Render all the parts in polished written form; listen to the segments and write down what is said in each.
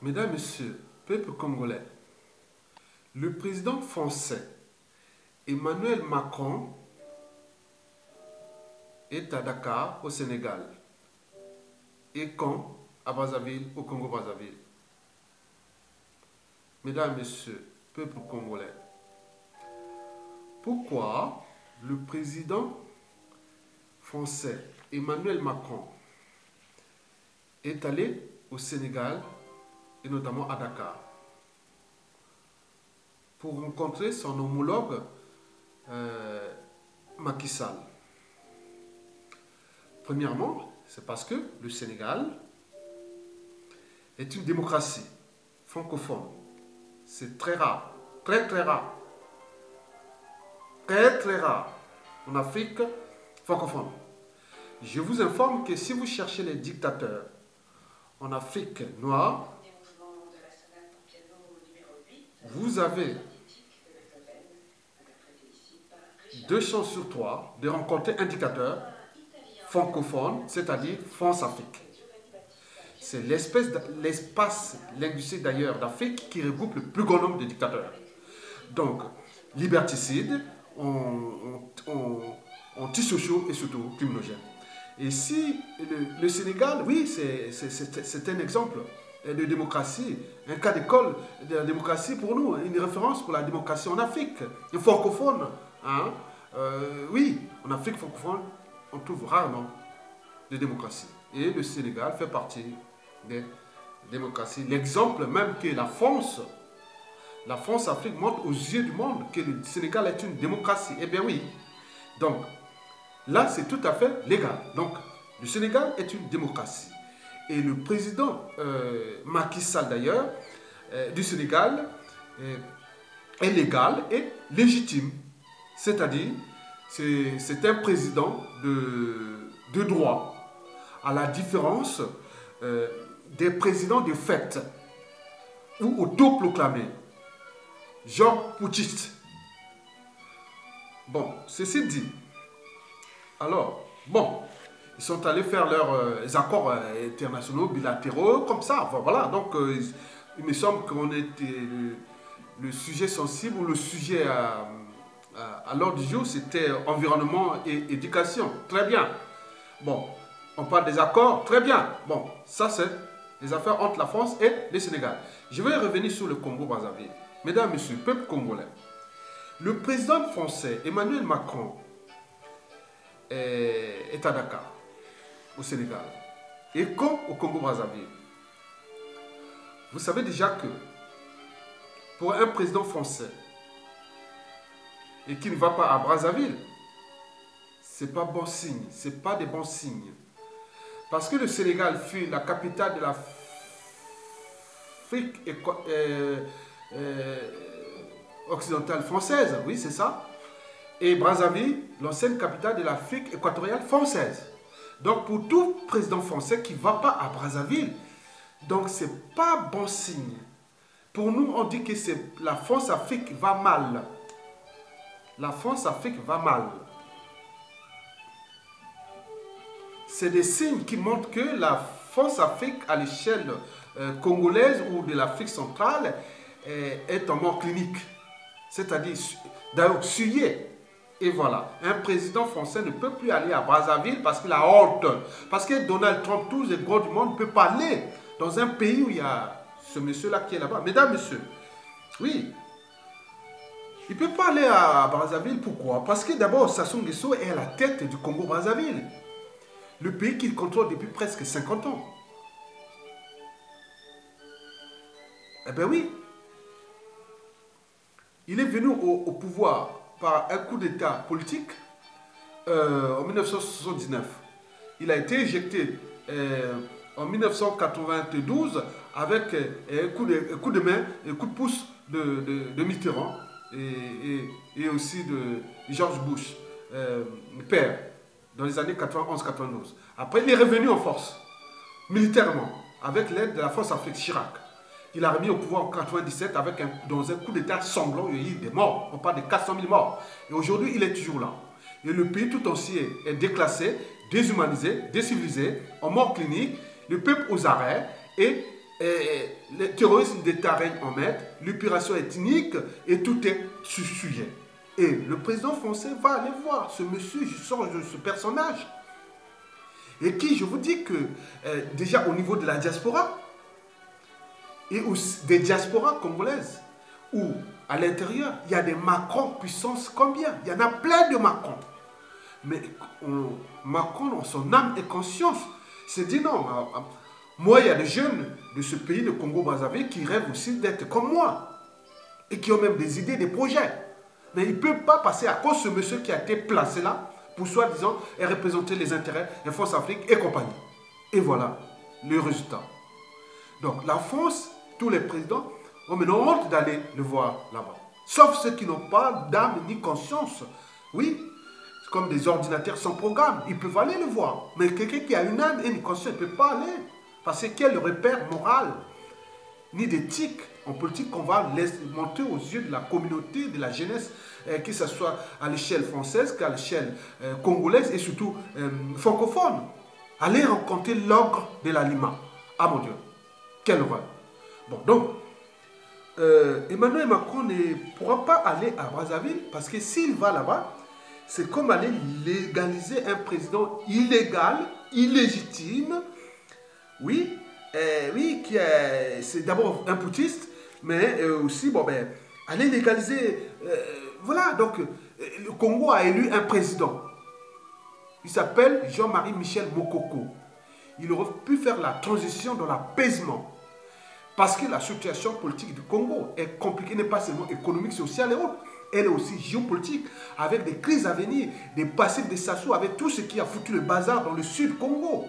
Mesdames, Messieurs, peuple congolais, le président français Emmanuel Macron est à Dakar, au Sénégal, et quand à Brazzaville, au Congo-Brazzaville. Mesdames, Messieurs, peuple congolais, pourquoi le président français Emmanuel Macron est allé au Sénégal et notamment à Dakar pour rencontrer son homologue Macky Sall? Premièrement, c'est parce que le Sénégal est une démocratie francophone. C'est très rare, très très rare, très très rare en Afrique francophone. Je vous informe que si vous cherchez les dictateurs en Afrique noire, vous avez 2 chances sur 3 de rencontrer un dictateur francophone, c'est-à-dire France-Afrique. C'est l'espace linguistique d'ailleurs d'Afrique qui regroupe le plus grand nombre de dictateurs. Donc, liberticides, antisociaux et surtout criminogènes. Et si le Sénégal, oui, c'est un exemple de démocratie, un cas d'école de la démocratie pour nous, une référence pour la démocratie en Afrique, et francophone. Hein? Oui, en Afrique francophone, on trouve rarement de démocratie. Et le Sénégal fait partie des démocraties. L'exemple même que la France-Afrique montre aux yeux du monde que le Sénégal est une démocratie. Eh bien oui. Donc, là, c'est tout à fait légal. Donc, le Sénégal est une démocratie. Et le président Macky Sall, d'ailleurs, du Sénégal, est légal et légitime. C'est-à-dire, c'est un président de droit, à la différence des présidents de fait ou autoproclamés, genre putschistes. Bon, ceci dit, alors, bon, ils sont allés faire leurs accords internationaux, bilatéraux, comme ça. Enfin, voilà, donc il me semble qu'on était le sujet sensible ou le sujet à l'ordre du jour, c'était environnement et éducation. Très bien. Bon, on parle des accords, très bien. Bon, ça c'est les affaires entre la France et le Sénégal. Je vais revenir sur le Congo-Brazzaville. Mesdames, Messieurs, peuple congolais, le président français Emmanuel Macron est à Dakar, au Sénégal, et comme au Congo-Brazzaville. Vous savez déjà que pour un président français et qui ne va pas à Brazzaville, c'est pas bon signe, c'est pas des bons signes. Parce que le Sénégal fut la capitale de l'Afrique occidentale française, oui c'est ça. Et Brazzaville, l'ancienne capitale de l'Afrique équatoriale française. Donc pour tout président français qui ne va pas à Brazzaville, donc c'est pas bon signe. Pour nous, on dit que la France-Afrique va mal. La France-Afrique va mal. C'est des signes qui montrent que la France-Afrique à l'échelle congolaise ou de l'Afrique centrale est en mort clinique. C'est-à-dire, d'ailleurs, suyé. Et voilà, un président français ne peut plus aller à Brazzaville parce qu'il a honte. Parce que Donald Trump, tous les grands du monde, ne peuvent pas aller dans un pays où il y a ce monsieur-là qui est là-bas. Mesdames, messieurs, oui, il ne peut pas aller à Brazzaville. Pourquoi? Parce que d'abord, Sassou Nguesso est à la tête du Congo-Brazzaville. Le pays qu'il contrôle depuis presque 50 ans. Eh bien oui. Il est venu au pouvoir par un coup d'état politique en 1979. Il a été éjecté en 1992 avec un coup de main, un coup de pouce de Mitterrand et aussi de George Bush, père, dans les années 91-92. Après, il est revenu en force, militairement, avec l'aide de la France-Afrique Chirac. Il a remis au pouvoir en 1997 dans un coup d'état sanglant, il y a eu des morts. On parle de 400 000 morts. Et aujourd'hui, il est toujours là. Et le pays tout entier est déclassé, déshumanisé, décivilisé, en mort clinique, le peuple aux arrêts et le terrorisme d'État règne en maître, l'épuration ethnique et tout est sur sujet. Et le président français va aller voir ce monsieur, je sors de ce personnage. Et qui, je vous dis que déjà au niveau de la diaspora, et aussi des diasporas congolaises, où à l'intérieur, il y a des Macron puissance combien? Il y en a plein de Macron. Mais Macron, dans son âme et conscience, s'est dit non, moi, il y a des jeunes de ce pays, de Congo-Brazzaville, qui rêvent aussi d'être comme moi. Et qui ont même des idées, des projets. Mais il ne peut pas passer à cause de ce monsieur qui a été placé là, pour soi-disant représenter les intérêts de France Afrique et compagnie. Et voilà le résultat. Donc la France, tous les présidents, ont maintenant honte d'aller le voir là-bas. Sauf ceux qui n'ont pas d'âme ni conscience. Oui, c'est comme des ordinateurs sans programme. Ils peuvent aller le voir. Mais quelqu'un qui a une âme et une conscience ne peut pas aller. Parce qu'il y a le repère moral, ni d'éthique en politique qu'on va monter aux yeux de la communauté, de la jeunesse, que ce soit à l'échelle française qu'à l'échelle congolaise et surtout francophone. Allez rencontrer l'ogre de la Lima. Ah mon Dieu, quelle horreur. Bon, donc, Emmanuel Macron ne pourra pas aller à Brazzaville parce que s'il va là-bas, c'est comme aller légaliser un président illégal, illégitime, oui, oui, c'est d'abord un putschiste, mais aussi, bon, ben, aller légaliser, voilà, donc, le Congo a élu un président. Il s'appelle Jean-Marie Michel Mokoko. Il aurait pu faire la transition dans l'apaisement. Parce que la situation politique du Congo est compliquée, n'est pas seulement économique, sociale et autres. Elle est aussi géopolitique, avec des crises à venir, des passifs, des Sassou, avec tout ce qui a foutu le bazar dans le sud Congo.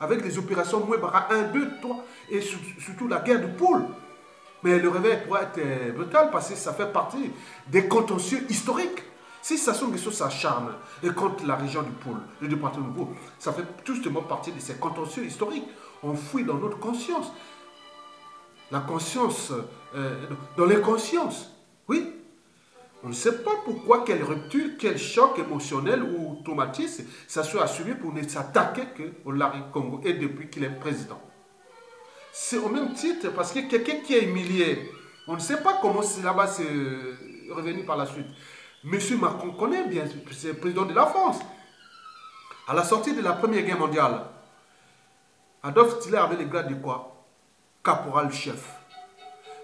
Avec les opérations Mouébara 1, 2, 3, et surtout la guerre de poule. Mais le réveil pourrait être brutal parce que ça fait partie des contentieux historiques. Si Sassou Nguesso s'acharne et contre la région du pôle, le département du pôle, ça fait justement partie de ces contentieux historiques. On fouille dans notre conscience. La conscience, dans l'inconscience, oui. On ne sait pas pourquoi, quelle rupture, quel choc émotionnel ou traumatisme ça soit assumé pour ne s'attaquer qu'au Larry Congo et depuis qu'il est président. C'est au même titre parce que quelqu'un qui est humilié, on ne sait pas comment c'est là-bas c'est revenu par la suite. Monsieur Macron connaît bien, c'est le président de la France. À la sortie de la Première Guerre mondiale, Adolf Hitler avait le grade de quoi? Caporal-chef.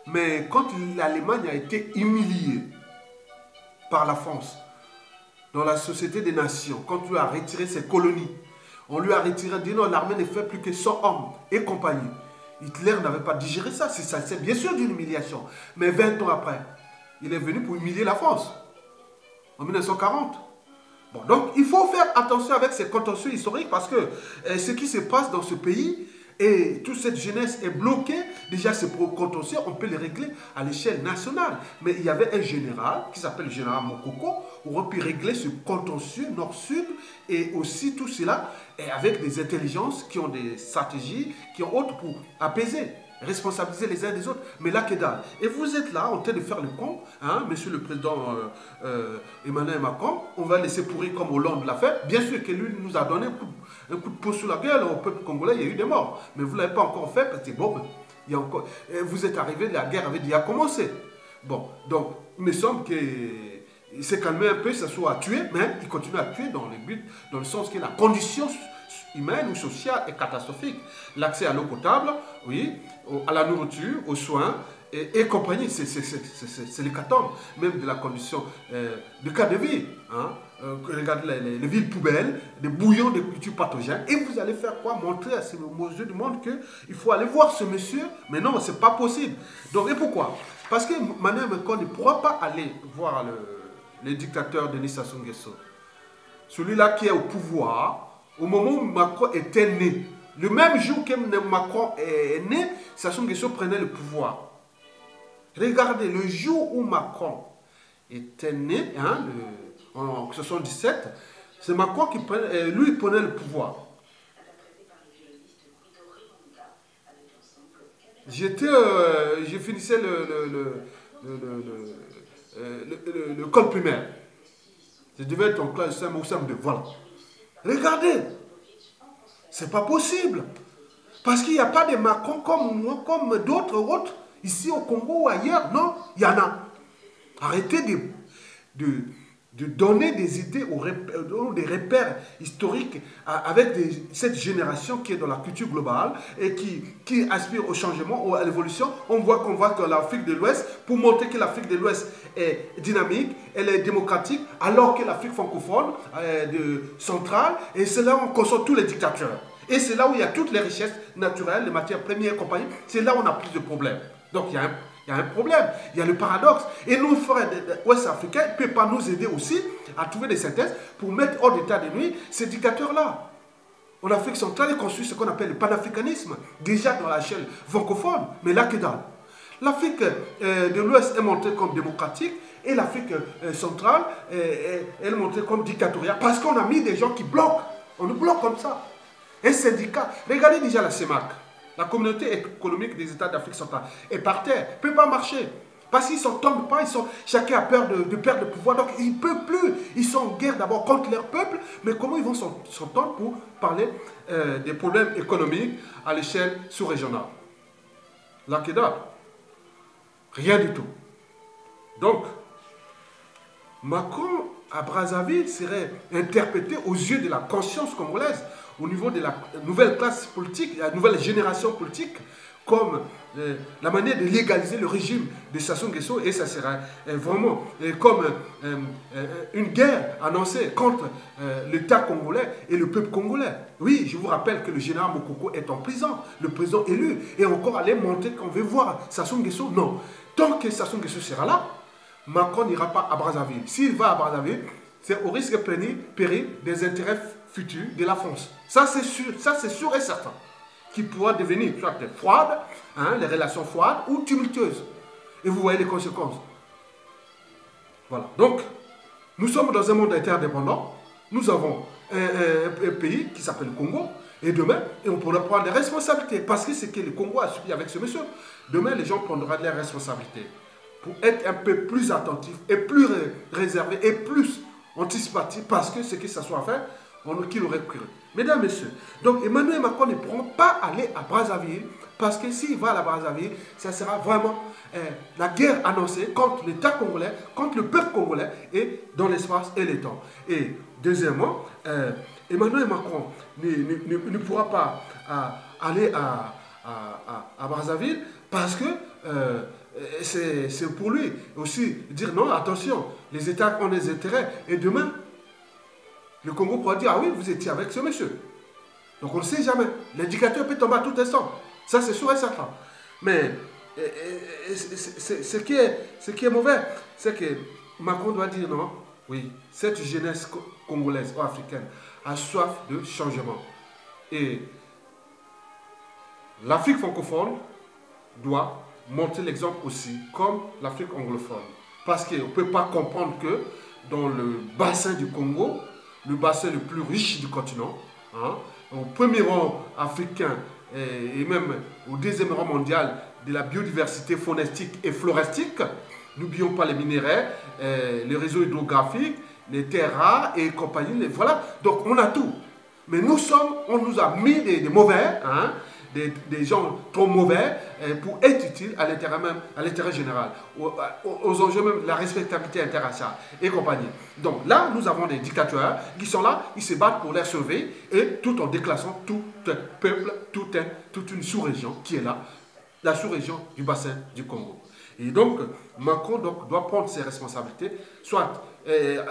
Mais quand l'Allemagne a été humiliée par la France, dans la Société des Nations, quand on lui a retiré ses colonies, on lui a retiré, dit non, l'armée ne fait plus que 100 hommes et compagnie. Hitler n'avait pas digéré ça, c'est bien sûr d'une humiliation. Mais 20 ans après, il est venu pour humilier la France, en 1940. Bon, donc il faut faire attention avec ces contentieux historiques parce que ce qui se passe dans ce pays, et toute cette jeunesse est bloquée. Déjà, ces contentieux, on peut les régler à l'échelle nationale. Mais il y avait un général qui s'appelle le général Mokoko, qui aurait pu régler ce contentieux nord-sud et aussi tout cela et avec des intelligences qui ont des stratégies, qui ont autres pour apaiser, responsabiliser les uns des autres. Mais là, que dalle. Et vous êtes là en train de faire le con, hein, monsieur le président Emmanuel Macron, on va laisser pourrir comme Hollande l'a fait. Bien sûr que lui nous a donné un coup de pouce sur la gueule au peuple congolais, il y a eu des morts. Mais vous ne l'avez pas encore fait parce que bon, il y a encore, vous êtes arrivé, la guerre avait déjà commencé. Bon, donc il me semble que il s'est calmé un peu, ça soit à tuer, mais il continue à tuer dans le but, dans le sens que la condition humaine ou sociale est catastrophique. L'accès à l'eau potable, oui, à la nourriture, aux soins et compagnie, c'est l'hécatombe, même de la condition de cas de vie. Hein. Regardez les villes poubelles, des bouillons de cultures pathogènes, et vous allez faire quoi? Montrer à ces yeux du monde qu'il faut aller voir ce monsieur, mais non, ce n'est pas possible. Donc, et pourquoi? Parce que Emmanuel Macron ne pourra pas aller voir le dictateur Denis Sassou Nguesso. Celui-là qui est au pouvoir, au moment où Macron était né, le même jour que Macron est né, Sassou Nguesso prenait le pouvoir. Regardez, le jour où Macron était né, hein, en 1977, c'est Macron qui prenait, lui prenait le pouvoir. Je finissais le col primaire. Je devais être en classe 5 ou 5 2. Voilà. Regardez. C'est pas possible. Parce qu'il n'y a pas de Macron comme moi, comme d'autres autres, ici au Congo ou ailleurs. Non, il y en a. Arrêtez de donner des idées des repères historiques avec cette génération qui est dans la culture globale et qui aspire au changement ou à l'évolution. On voit que l'Afrique de l'Ouest, pour montrer que l'Afrique de l'Ouest est dynamique, elle est démocratique, alors que l'Afrique francophone centrale, et c'est là où on consomme tous les dictateurs. Et c'est là où il y a toutes les richesses naturelles, les matières premières et compagnie. C'est là où on a plus de problèmes. Donc il y a un problème, il y a le paradoxe. Et nos frères ouest-africains ne peuvent pas nous aider aussi à trouver des synthèses pour mettre hors d'état de nuit ces dictateurs-là. En Afrique centrale, ils construisent ce qu'on appelle le panafricanisme, déjà dans la chaîne francophone, mais là que dalle. L'Afrique de l'Ouest est montrée comme démocratique et l'Afrique centrale est montrée comme dictatoriale parce qu'on a mis des gens qui bloquent. On nous bloque comme ça. Un syndicat, regardez déjà la CEMAC, la communauté économique des États d'Afrique centrale, est par terre, ne peut pas marcher. Parce qu'ils ne s'entendent pas, chacun a peur de perdre le pouvoir, donc ils ne peuvent plus. Ils sont en guerre d'abord contre leur peuple, mais comment ils vont s'entendre pour parler des problèmes économiques à l'échelle sous-régionale? Là, que dalle. Rien du tout. Donc, Macron à Brazzaville serait interprété aux yeux de la conscience congolaise, au niveau de la nouvelle classe politique, la nouvelle génération politique, comme la manière de légaliser le régime de Sassou Nguesso, et ça sera vraiment comme une guerre annoncée contre l'État congolais et le peuple congolais. Oui, je vous rappelle que le général Mokoko est en prison, le président élu, et encore aller montrer qu'on veut voir Sassou Nguesso. Non, tant que Sassou Nguesso sera là, Macron n'ira pas à Brazzaville. S'il va à Brazzaville, c'est au risque de périr des intérêts futurs de la France. Ça, c'est sûr et certain. Qui pourra devenir soit froide, hein, les relations froides ou tumultueuses. Et vous voyez les conséquences. Voilà. Donc, nous sommes dans un monde interdépendant. Nous avons un pays qui s'appelle le Congo. Et demain, on pourra prendre des responsabilités. Parce que c'est ce que le Congo a subi avec ce monsieur. Demain, les gens prendront des responsabilités. Pour être un peu plus attentifs et plus réservés et plus anticipatifs. Parce que ce que ça soit fait, qu'il aurait cru. Mesdames, Messieurs, donc Emmanuel Macron ne pourra pas aller à Brazzaville parce que s'il va à la Brazzaville, ça sera vraiment la guerre annoncée contre l'État congolais, contre le peuple congolais et dans l'espace et le temps. Et deuxièmement, Emmanuel Macron ne pourra pas aller à Brazzaville parce que c'est pour lui aussi dire non, attention, les États ont des intérêts et demain, le Congo pourra dire, ah oui, vous étiez avec ce monsieur. Donc on ne sait jamais. L'indicateur peut tomber à tout instant. Ça, c'est sûr et certain. Mais ce qui est mauvais, c'est que Macron doit dire non. Oui, cette jeunesse congolaise ou africaine a soif de changement. Et l'Afrique francophone doit montrer l'exemple aussi, comme l'Afrique anglophone. Parce qu'on ne peut pas comprendre que dans le bassin du Congo, le bassin le plus riche du continent, hein, au premier rang africain et même au deuxième rang mondial de la biodiversité faunistique et floristique. N'oublions pas les minéraux, les réseaux hydrographiques, les terres rares et compagnie. Voilà, donc on a tout. Mais on nous a mis des mauvais, hein, des gens trop mauvais pour être utiles à l'intérêt même, à l'intérêt général, aux enjeux même de la respectabilité internationale et compagnie. Donc là, nous avons des dictateurs qui sont là, ils se battent pour les sauver et tout en déclassant tout un peuple, toute une sous-région qui est là, la sous-région du bassin du Congo. Et donc, Macron doit prendre ses responsabilités, soit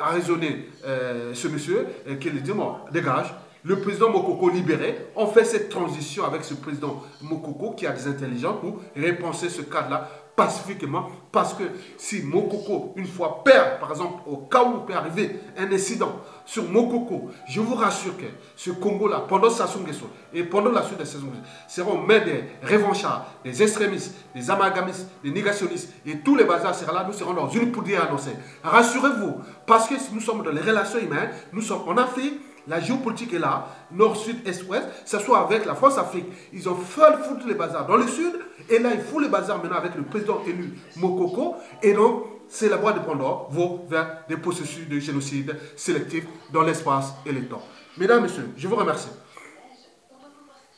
à raisonner ce monsieur qui lui dit, bon, dégage. Le président Mokoko libéré, on fait cette transition avec ce président Mokoko qui a des intelligences pour repenser ce cadre-là pacifiquement. Parce que si Mokoko, une fois perd, par exemple, au cas où peut arriver un incident sur Mokoko, je vous rassure que ce Congo-là, pendant Sassou Nguesso et pendant la suite de Sassou Nguesso, seront mais des revanchards, des extrémistes, des amalgamistes, des négationnistes et tous les bazars seront là, nous serons dans une poudrière annoncée. Rassurez-vous, parce que nous sommes dans les relations humaines, nous sommes en Afrique. La géopolitique est là, nord, sud, est, ouest, ça soit avec la France-Afrique. Ils ont fait foutre les bazars dans le sud, et là, ils foutent les bazars maintenant avec le président élu Mokoko, et donc, c'est la voie de Pandore, va vers des processus de génocide sélectif dans l'espace et le temps. Mesdames, Messieurs, je vous remercie.